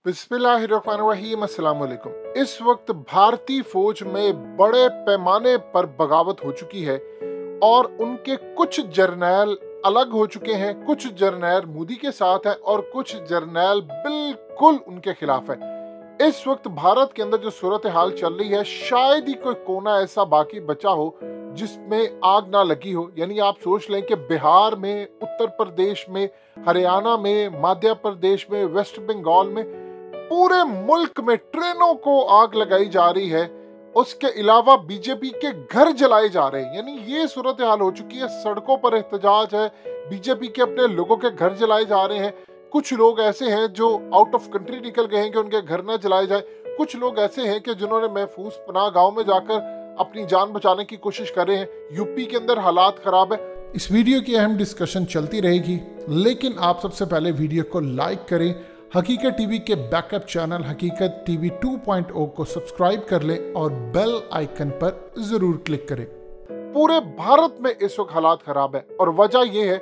बिस्मिल्लाहिर्रहमानिर्रहीम, अस्सलाम वालेकुम। इस वक्त भारतीय फौज में बड़े पैमाने पर बगावत हो चुकी है और उनके कुछ जर्नैल अलग हो चुके हैं, कुछ जर्नैल मोदी के साथ हैं और कुछ जर्नैल बिल्कुल उनके खिलाफ है। इस वक्त भारत के अंदर जो सूरत हाल चल रही है, शायद ही कोई कोना ऐसा बाकी बचा हो जिसमें आग ना लगी हो। यानी आप सोच लें कि बिहार में, उत्तर प्रदेश में, हरियाणा में, मध्य प्रदेश में, वेस्ट बंगाल में, पूरे मुल्क में ट्रेनों को आग लगाई जा रही है। उसके अलावा बीजेपी के घर जलाए जा रहे हैं। यानी ये सूरत हाल हो चुकी है। सड़कों पर एहतजाज है, बीजेपी के अपने लोगों के घर जलाए जा रहे हैं। कुछ लोग ऐसे हैं जो आउट ऑफ कंट्री निकल गए हैं कि उनके घर ना जलाए जाए। कुछ लोग ऐसे हैं कि जिन्होंने महफूज पनाह गांव में जाकर अपनी जान बचाने की कोशिश कर रहे हैं। यूपी के अंदर हालात खराब है। इस वीडियो की अहम डिस्कशन चलती रहेगी, लेकिन आप सबसे पहले वीडियो को लाइक करें। हकीकत टीवी के बैकअप चैनल हकीकत टीवी 2.0 को सब्सक्राइब कर लें और बेल आइकन पर जरूर क्लिक करें। पूरे भारत में इस वक्त हालात खराब है और वजह यह है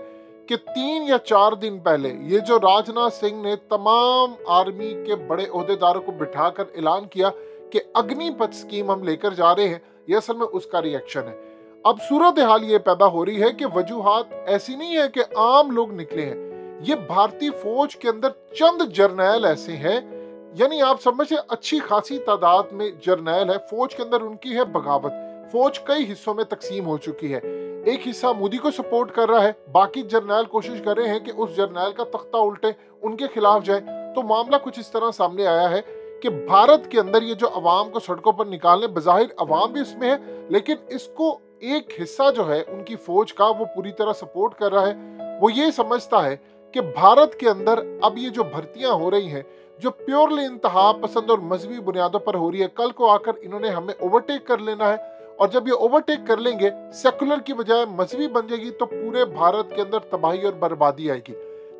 कि 3 या 4 दिन पहले ये जो राजनाथ सिंह ने तमाम आर्मी के बड़े ओहदेदारों को बिठाकर ऐलान किया कि अग्निपथ स्कीम हम लेकर जा रहे हैं, ये असल में उसका रिएक्शन है। अब सूरत हाल ये पैदा हो रही है कि वजूहात ऐसी नहीं है कि आम लोग निकले हैं। ये भारतीय फौज के अंदर चंद जर्नैल ऐसे हैं, यानी आप समझे अच्छी खासी तादाद में जर्नैल है फौज के अंदर, उनकी है बगावत। फौज कई हिस्सों में तकसीम हो चुकी है। एक हिस्सा मोदी को सपोर्ट कर रहा है, बाकी जर्नैल कोशिश कर रहे हैं कि उस जर्नैल का तख्ता उल्टे, उनके खिलाफ जाए। तो मामला कुछ इस तरह सामने आया है कि भारत के अंदर ये जो अवाम को सड़कों पर निकालने, बज़ाहिर अवाम भी इसमें है, लेकिन इसको एक हिस्सा जो है उनकी फौज का वो पूरी तरह सपोर्ट कर रहा है। वो ये समझता है कि भारत के अंदर अब ये जो भर्तियां हो रही हैं, जो प्योरली इंतहा पसंद और मजहबी बुनियादों पर हो रही है, कल को आकर इन्होंने हमें ओवरटेक कर लेना है। और जब ये ओवरटेक कर लेंगे, सेकुलर की बजाय मजहबी बन जाएगी, तो पूरे भारत के अंदर तबाही और बर्बादी आएगी।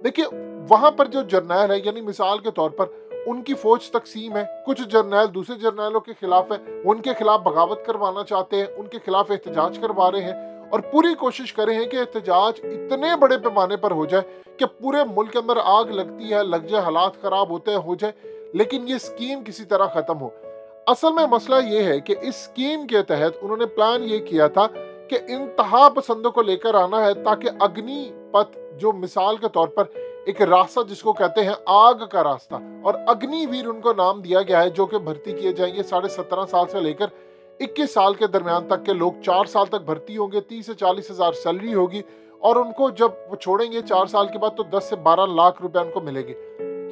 देखिए, वहां पर जो जर्नैल है, यानी मिसाल के तौर पर उनकी फौज तकसीम है, कुछ जर्नैल दूसरे जर्नैलों के खिलाफ है, उनके खिलाफ बगावत करवाना चाहते हैं, उनके खिलाफ एहतजाज करवा रहे हैं और पूरी कोशिश कर रहे हैं कि एहतजाज इतने बड़े पैमाने पर हो जाए कि पूरे मुल्क के अंदर आग लगती है, लग जाए, हालात खराब होते हैं, हो जाए, लेकिन ये स्कीम किसी तरह खत्म हो। असल में मसला ये है कि इस स्कीम के तहत उन्होंने प्लान ये किया था कि इंतहा पसंदों को लेकर आना है, ताकि अग्निपथ, जो मिसाल के तौर पर एक रास्ता जिसको कहते हैं आग का रास्ता, और अग्निवीर उनको नाम दिया गया है, जो कि भर्ती किए जाएंगे 17.5 साल से लेकर 21 साल के दरमियान तक के लोग। 4 साल तक भर्ती होंगे, 30 से 40 हजार सैलरी होगी, और उनको जब वो छोड़ेंगे 4 साल के बाद तो 10 से 12 लाख रुपए उनको मिलेंगे।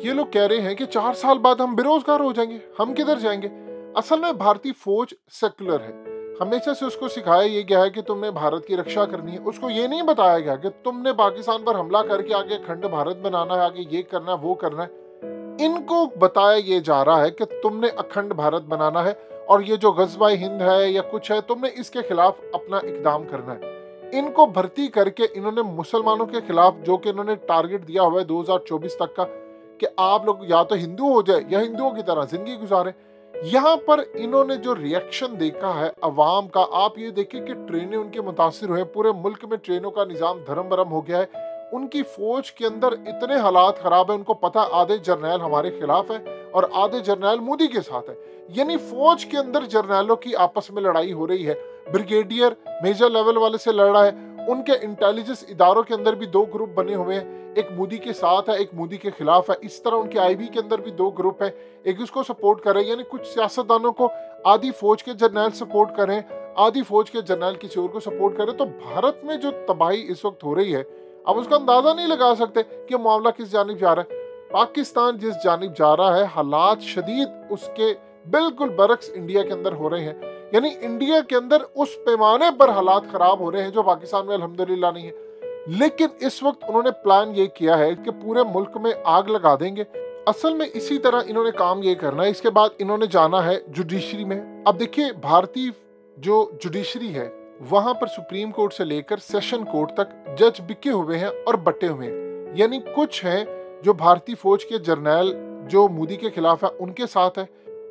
ये लोग कह रहे हैं कि 4 साल बाद हम बेरोजगार हो जाएंगे, हम किधर जाएंगे। असल में भारतीय फौज सेकुलर है, हमेशा से उसको सिखाया ये गया है कि तुमने भारत की रक्षा करनी है। उसको ये नहीं बताया गया कि तुमने पाकिस्तान पर हमला करके आगे अखंड भारत बनाना है, आगे ये करना है, वो करना है। इनको बताया ये जा रहा है कि तुमने अखंड भारत बनाना है, और ये जो गज़वा हिंद है या कुछ है, तुमने इसके खिलाफ अपना इकदाम करना है। इनको भर्ती करके इन्होंने मुसलमानों के खिलाफ, जो कि इन्होंने टारगेट दिया हुआ है 2024 तक का, कि आप लोग या तो हिंदू हो जाए या हिंदुओं की तरह जिंदगी गुजारें। यहाँ पर इन्होंने जो रिएक्शन देखा है अवाम का, आप ये देखिए कि ट्रेनें उनके मुतासिर हुए, पूरे मुल्क में ट्रेनों का निज़ाम धर्म बरम हो गया है। उनकी फौज के अंदर इतने हालात खराब है, उनको पता आधे जर्नैल हमारे खिलाफ है और आधे जर्नैल मोदी के साथ है। यानी फौज के अंदर जर्नैलों की आपस में लड़ाई हो रही है। ब्रिगेडियर मेजर लेवल वाले से लड़ रहा है। उनके इंटेलिजेंस इदारों के अंदर भी 2 ग्रुप बने हुए हैं, एक मोदी के साथ है, एक मोदी के खिलाफ है। इस तरह उनके आईबी के अंदर भी 2 ग्रुप है, एक उसको सपोर्ट कर रहे हैं। यानी कुछ सियासतदानों को आधी फौज के जर्नैल सपोर्ट कर रहे हैं, आधी फौज के जर्नैल किसी और को सपोर्ट कर रहे हैं। तो भारत में जो तबाही इस वक्त हो रही है, अब उसका अंदाजा नहीं लगा सकते कि मामला किस जानिब जा रहा है। पाकिस्तान जिस जानिब जा रहा है, हालात शदीद उसके बिल्कुल बरक्स इंडिया के अंदर हो रहे हैं। यानी इंडिया के अंदर उस पैमाने पर हालात खराब हो रहे हैं जो पाकिस्तान में अल्हम्दुलिल्लाह नहीं है। लेकिन इस वक्त उन्होंने प्लान ये किया है कि पूरे मुल्क में आग लगा देंगे। असल में इसी तरह इन्होंने काम ये करना है। इसके बाद इन्होंने जाना है जुडिशरी में। अब देखिए, भारतीय जो जुडिशरी है, वहां पर सुप्रीम कोर्ट से लेकर सेशन कोर्ट तक जज बिके हुए हैं और बटे हुए हैं। यानी कुछ हैं जो भारतीय फौज के जर्नैल जो मोदी के खिलाफ है उनके साथ है,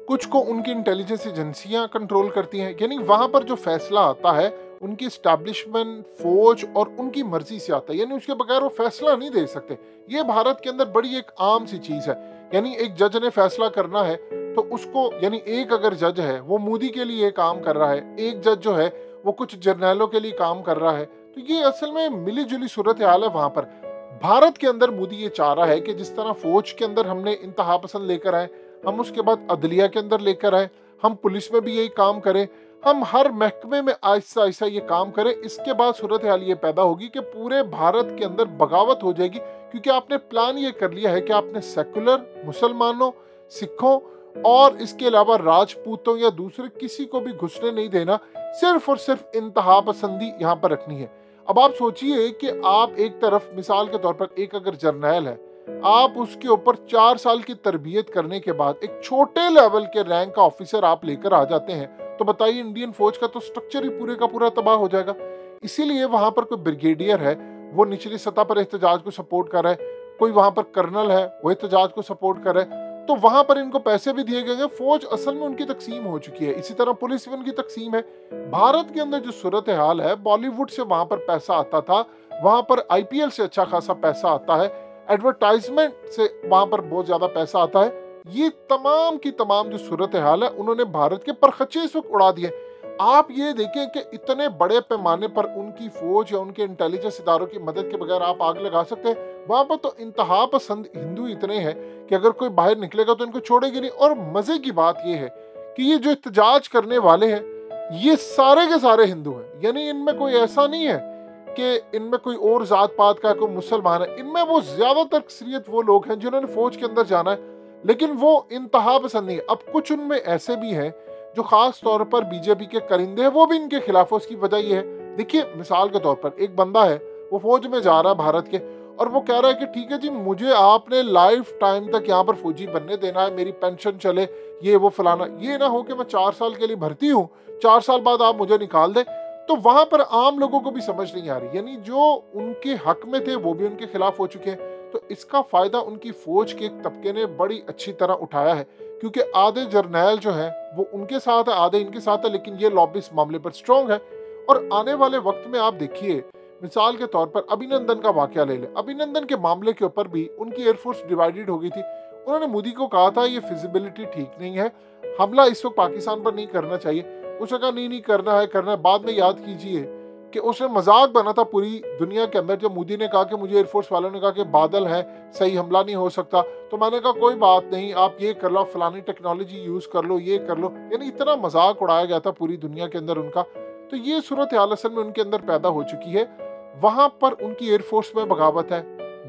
कुछ को उनकी इंटेलिजेंस एजेंसियां कंट्रोल करती हैं। यानी वहां पर जो फैसला आता है उनकी स्टैब्लिशमेंट, फौज और उनकी मर्जी से आता है, यानी उसके बगैर वो फैसला नहीं दे सकते। ये भारत के अंदर बड़ी एक आम सी चीज है। यानी एक जज ने फैसला करना है तो उसको, यानी एक अगर जज है वो मोदी के लिए काम कर रहा है, एक जज जो है वो कुछ जर्नैलों के लिए काम कर रहा है, तो ये असल में मिली जुली सूरत हाल है वहां पर। भारत के अंदर मोदी ये चाह रहा है कि जिस तरह फौज के अंदर हमने इंतहा पसंद लेकर आए, हम उसके बाद अदलिया के अंदर लेकर आए, हम पुलिस में भी यही काम करें, हम हर महकमे में आहिस्ता आहिस्ता ये काम करें। इसके बाद सूरत हाल ये पैदा होगी कि पूरे भारत के अंदर बगावत हो जाएगी, क्योंकि आपने प्लान ये कर लिया है कि आपने सेकुलर मुसलमानों, सिखों और इसके अलावा राजपूतों या दूसरे किसी को भी घुसने नहीं देना, सिर्फ और सिर्फ इंतहा पसंदी यहाँ पर रखनी है। अब आप सोचिए कि आप एक तरफ मिसाल के तौर पर एक अगर जर्नैल है, आप उसके ऊपर 4 साल की तरबियत करने के बाद एक छोटे लेवल के रैंक का ऑफिसर आप लेकर आ जाते हैं, तो बताइए इंडियन फौज का तो स्ट्रक्चर ही पूरे का पूरा तबाह हो जाएगा। इसीलिए वहां पर कोई ब्रिगेडियर है वो निचली सतह पर एहतजाज को सपोर्ट कर रहा है, कोई वहां पर कर्नल है वो एहतजाज को सपोर्ट कर रहा है, तो वहां पर इनको पैसे भी दिए गए हैं। फौज असल में उनकी तकसीम हो चुकी है, इसी तरह पुलिस भी उनकी तकसीम है। भारत के अंदर जो सूरत हाल है, बॉलीवुड से वहां पर पैसा आता था, वहां पर आईपीएल से अच्छा खासा पैसा आता है, एडवर्टाइजमेंट से वहां पर बहुत ज्यादा पैसा आता है। ये तमाम की तमाम जो सूरत हाल है उन्होंने भारत के परखच्चे इस वक्त उड़ा दिए। आप ये देखें कि इतने बड़े पैमाने पर उनकी फौज या उनके इंटेलिजेंस इदारों की मदद के बगैर आप आग लगा सकते हैं। वहां पर तो इंतहा पसंद हिंदू इतने हैं कि अगर कोई बाहर निकलेगा तो इनको छोड़ेगी नहीं। और मजे की बात यह है कि ये जो एहतजाज करने वाले हैं ये सारे के सारे हिंदू हैं, यानी इनमें कोई ऐसा नहीं है कि इनमें कोई और जात पात का कोई मुसलमान है। इनमें वो ज्यादातर अक्सरियत वो लोग हैं जिन्होंने फौज के अंदर जाना है, लेकिन वो इंतहा पसंद नहीं है। अब कुछ उनमें ऐसे भी हैं जो खास तौर पर बीजेपी के करिंदे हैं, वो भी इनके खिलाफ है। उसकी वजह यह है, देखिए मिसाल के तौर पर एक बंदा है वो फौज में जा रहा है भारत के, और वो कह रहा है कि ठीक है जी, मुझे आपने लाइफ टाइम तक यहाँ पर फौजी बनने देना है, मेरी पेंशन चले, ये वो फलाना। ये ना हो कि मैं 4 साल के लिए भर्ती हूँ, 4 साल बाद आप मुझे निकाल दें। तो वहां पर आम लोगों को भी समझ नहीं आ रही, यानी जो उनके हक में थे वो भी उनके खिलाफ हो चुके हैं। तो इसका फायदा उनकी फौज के एक तबके ने बड़ी अच्छी तरह उठाया है, क्योंकि आधे जर्नैल जो हैं वो उनके साथ है, आधे इनके साथ है, लेकिन ये लॉबी इस मामले पर स्ट्रांग है। और आने वाले वक्त में आप देखिए, मिसाल के तौर पर अभिनंदन का वाकया ले लें। अभिनंदन के मामले के ऊपर भी उनकी एयरफोर्स डिवाइडेड हो गई थी। उन्होंने मोदी को कहा था ये फिजिबिलिटी ठीक नहीं है, हमला इस वक्त पाकिस्तान पर नहीं करना चाहिए। उसने कहा नहीं करना है। बाद में याद कीजिए कि उसने मजाक बना था पूरी दुनिया के अंदर, जब मोदी ने कहा कि मुझे एयरफोर्स वालों ने कहा कि बादल है, सही हमला नहीं हो सकता, तो मैंने कहा कोई बात नहीं, आप ये कर लो, फलानी टेक्नोलॉजी यूज कर लो, ये कर लो। यानी इतना मजाक उड़ाया गया था पूरी दुनिया के अंदर उनका। तो ये सूरत हाल असल में उनके अंदर पैदा हो चुकी है। वहां पर उनकी एयरफोर्स में बगावत है,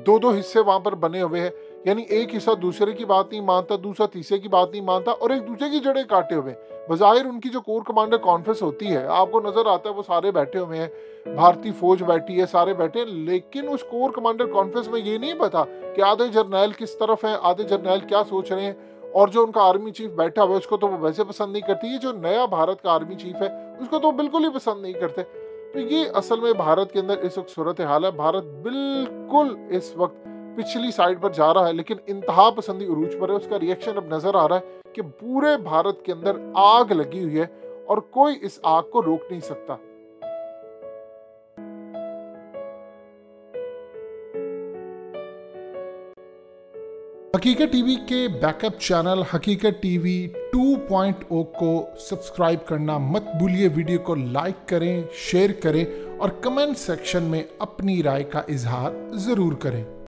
2-2 हिस्से वहां पर बने हुए हैं, यानी एक हिस्सा दूसरे की बात नहीं मानता, दूसरा तीसरे की बात नहीं मानता, और एक दूसरे की जड़ें काटे हुए। बज़ाहिर उनकी जो कोर कमांडर कॉन्फ्रेंस होती है, आपको नजर आता है वो सारे बैठे हुए हैं, भारतीय फौज बैठी है, सारे बैठे हैं, लेकिन उस कोर कमांडर कॉन्फ्रेंस में ये नहीं पता कि आधे जर्नैल किस तरफ हैं, आधे जर्नैल क्या सोच रहे हैं। और जो उनका आर्मी चीफ बैठा हुआ है उसको तो वो वैसे पसंद नहीं करती, ये जो नया भारत का आर्मी चीफ है उसको तो बिल्कुल ही पसंद नहीं करते। तो ये असल में भारत के अंदर इस वक्त सूरत हाल है। भारत बिल्कुल इस वक्त पिछली साइड पर जा रहा है, लेकिन इंतहा पसंदी उरूज पर है। उसका रिएक्शन अब नजर आ रहा है कि पूरे भारत के अंदर आग लगी हुई है और कोई इस आग को रोक नहीं सकता। हकीकत टीवी के बैकअप चैनल हकीकत टीवी 2.0 को सब्सक्राइब करना मत भूलिए। वीडियो को लाइक करें, शेयर करें और कमेंट सेक्शन में अपनी राय का इजहार जरूर करें।